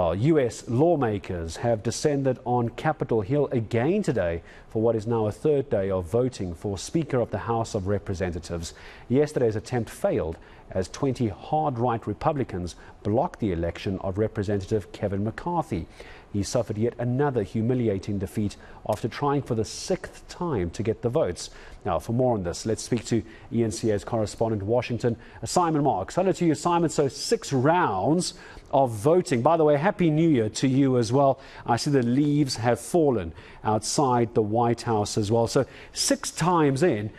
Well, US lawmakers have descended on Capitol Hill again today for what is now a third day of voting for Speaker of the House of Representatives. Yesterday's attempt failed as 20 hard-right Republicans blocked the election of Representative Kevin McCarthy. He suffered yet another humiliating defeat after trying for the sixth time to get the votes. Now, for more on this, let's speak to eNCA's correspondent in Washington, Simon Marks. Hello to you, Simon. So 6 rounds of voting. By the way, Happy New Year to you as well. I see the leaves have fallen outside the White House as well. So 6 times in,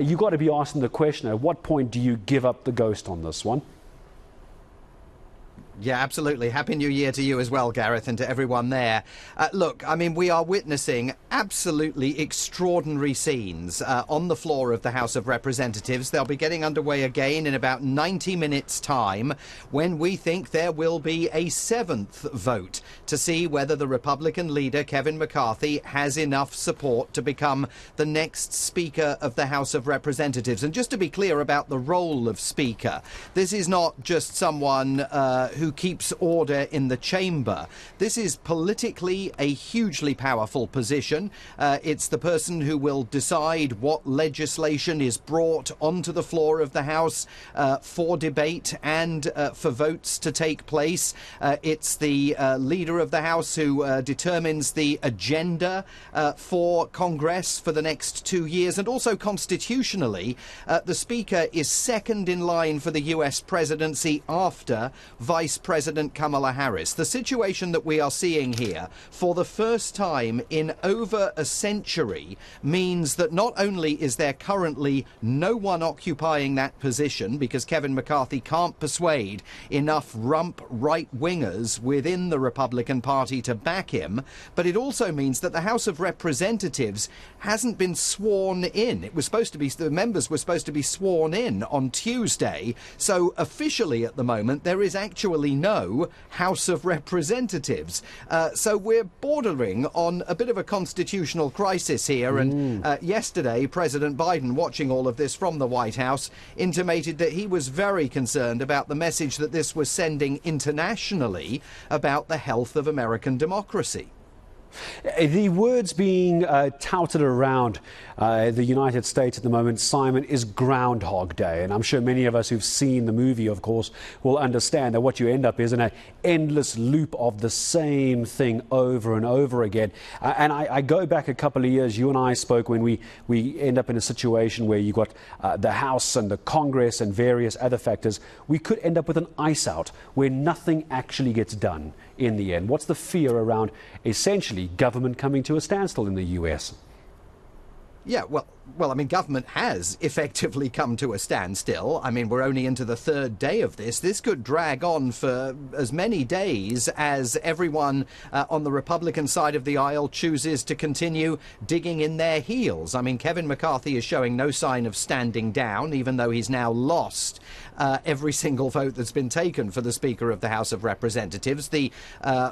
you've got to be asking the question, at what point do you give up the ghost on this one? Yeah, absolutely. Happy New Year to you as well, Gareth, and to everyone there. Look, I mean, we are witnessing absolutely extraordinary scenes on the floor of the House of Representatives. They'll be getting underway again in about 90 minutes' time, when we think there will be a 7th vote to see whether the Republican leader, Kevin McCarthy, has enough support to become the next Speaker of the House of Representatives. And just to be clear about the role of Speaker, this is not just someone who keeps order in the chamber. This is politically a hugely powerful position. It's the person who will decide what legislation is brought onto the floor of the House for debate and for votes to take place. It's the leader of the House who determines the agenda for Congress for the next 2 years. And also constitutionally, the Speaker is second in line for the US presidency after Vice President Kamala Harris. The situation that we are seeing here for the first time in over a century means that not only is there currently no one occupying that position because Kevin McCarthy can't persuade enough rump right-wingers within the Republican Party to back him, but it also means that the House of Representatives hasn't been sworn in. It was supposed to be, the members were supposed to be sworn in on Tuesday, so officially at the moment there is actually no House of Representatives. So we're bordering on a bit of a constitutional crisis here. And yesterday, President Biden, watching all of this from the White House, intimated that he was very concerned about the message that this was sending internationally about the health of American democracy. The words being touted around the United States at the moment, Simon, is Groundhog Day. And I'm sure many of us who've seen the movie, of course, will understand that what you end up is in an endless loop of the same thing over and over again. And I go back a couple of years, you and I spoke when we end up in a situation where you've got the House and the Congress and various other factors. We could end up with an ice out where nothing actually gets done in the end. What's the fear around essentially government coming to a standstill in the US? Yeah, well, I mean, government has effectively come to a standstill. I mean, we're only into the 3rd day of this. This could drag on for as many days as everyone on the Republican side of the aisle chooses to continue digging in their heels. I mean, Kevin McCarthy is showing no sign of standing down, even though he's now lost every single vote that's been taken for the Speaker of the House of Representatives. The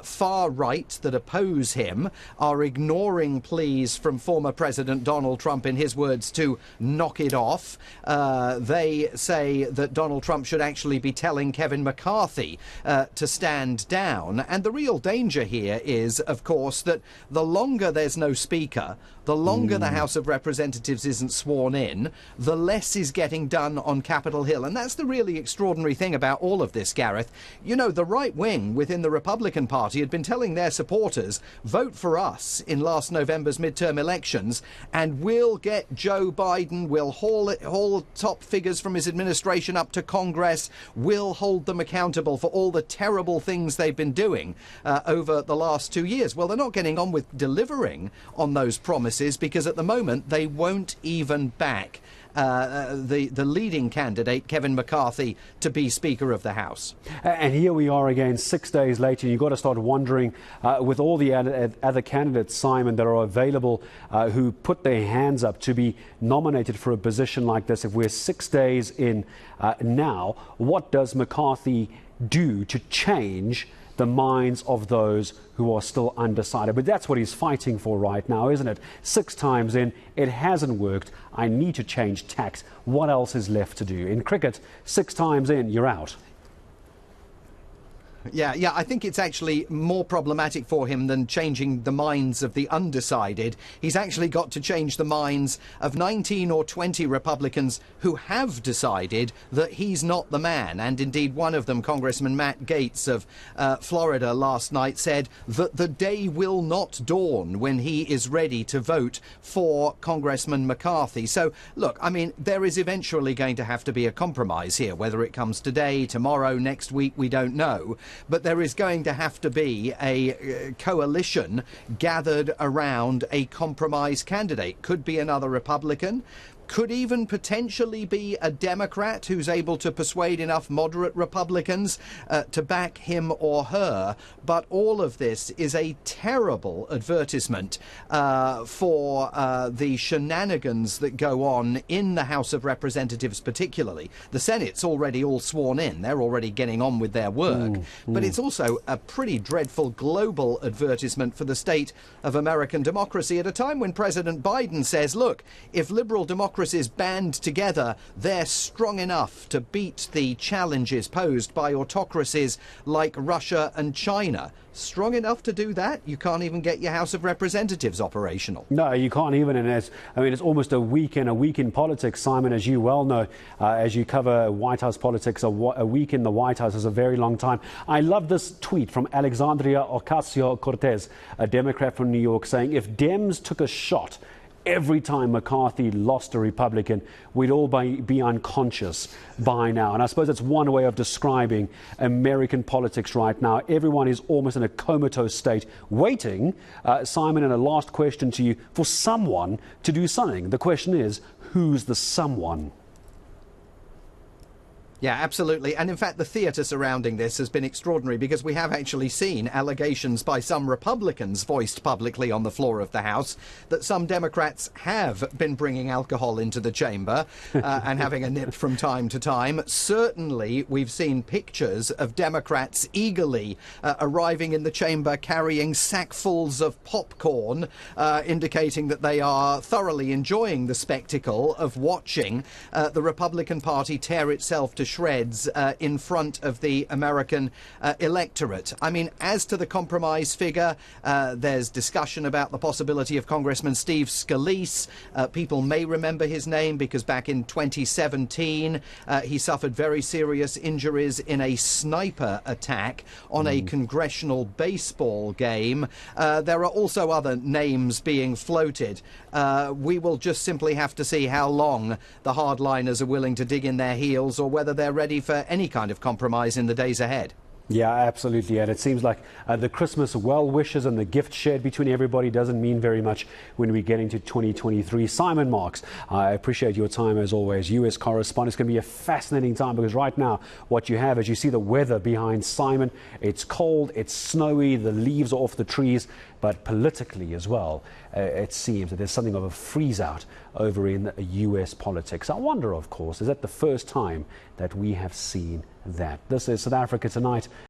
far right that oppose him are ignoring pleas from former President Donald Trump, in his words, to knock it off. They say that Donald Trump should actually be telling Kevin McCarthy to stand down. And the real danger here is, of course, that the longer there's no speaker, the longer the House of Representatives isn't sworn in, the less is getting done on Capitol Hill. And that's the really extraordinary thing about all of this, Gareth. You know, the right wing within the Republican Party had been telling their supporters, vote for us in last November's midterm elections, and we'll get Joe Biden, we'll haul top figures from his administration up to Congress, we'll hold them accountable for all the terrible things they've been doing over the last 2 years. Well, they're not getting on with delivering on those promises, because at the moment they won't even back the leading candidate, Kevin McCarthy, to be Speaker of the House. And here we are again 6 days later, and you've got to start wondering, with all the other candidates, Simon, that are available, who put their hands up to be nominated for a position like this, if we're 6 days in now, what does McCarthy do to change the minds of those who are still undecided? But that's what he's fighting for right now, isn't it? 6 times in, it hasn't worked. I need to change tact. What else is left to do? In cricket, 6 times in, you're out. Yeah, I think it's actually more problematic for him than changing the minds of the undecided. He's actually got to change the minds of 19 or 20 Republicans who have decided that he's not the man. And indeed, one of them, Congressman Matt Gaetz of Florida last night, said that the day will not dawn when he is ready to vote for Congressman McCarthy. So, look, I mean, there is eventually going to have to be a compromise here. Whether it comes today, tomorrow, next week, we don't know. But there is going to have to be a coalition gathered around a compromise candidate. Could be another Republican. Could even potentially be a Democrat who's able to persuade enough moderate Republicans to back him or her. But all of this is a terrible advertisement for the shenanigans that go on in the House of Representatives particularly. The Senate's already all sworn in. They're already getting on with their work. But it's also a pretty dreadful global advertisement for the state of American democracy at a time when President Biden says, look, if liberal democracies band together, they're strong enough to beat the challenges posed by autocracies like Russia and China. Strong enough to do that? You can't even get your House of Representatives operational. No, you can't even. And it's almost a week in politics, Simon, as you well know, as you cover White House politics. A week in the White House is a very long time. I love this tweet from Alexandria Ocasio-Cortez, a Democrat from New York, saying if Dems took a shot every time McCarthy lost a Republican, we'd all be unconscious by now. And I suppose that's one way of describing American politics right now. Everyone is almost in a comatose state, waiting, Simon, and a last question to you, for someone to do something. The question is, who's the someone? Yeah, absolutely. And in fact, the theatre surrounding this has been extraordinary because we have actually seen allegations by some Republicans voiced publicly on the floor of the House that some Democrats have been bringing alcohol into the chamber and having a nip from time to time. Certainly, we've seen pictures of Democrats eagerly arriving in the chamber carrying sackfuls of popcorn, indicating that they are thoroughly enjoying the spectacle of watching the Republican Party tear itself to shreds in front of the American electorate. I mean, as to the compromise figure, there's discussion about the possibility of Congressman Steve Scalise. People may remember his name because back in 2017 he suffered very serious injuries in a sniper attack on a congressional baseball game. There are also other names being floated. We will just simply have to see how long the hardliners are willing to dig in their heels, or whether they're ready for any kind of compromise in the days ahead. Yeah, absolutely. And it seems like the Christmas well wishes and the gift shared between everybody doesn't mean very much when we get into 2023. Simon Marks, I appreciate your time as always. U.S. correspondent. It's going to be a fascinating time because right now what you have is you see the weather behind Simon. It's cold, it's snowy, the leaves are off the trees, but politically as well, it seems that there's something of a freeze out over in U.S. politics. I wonder, of course, is that the first time that we have seen that? This is South Africa Tonight.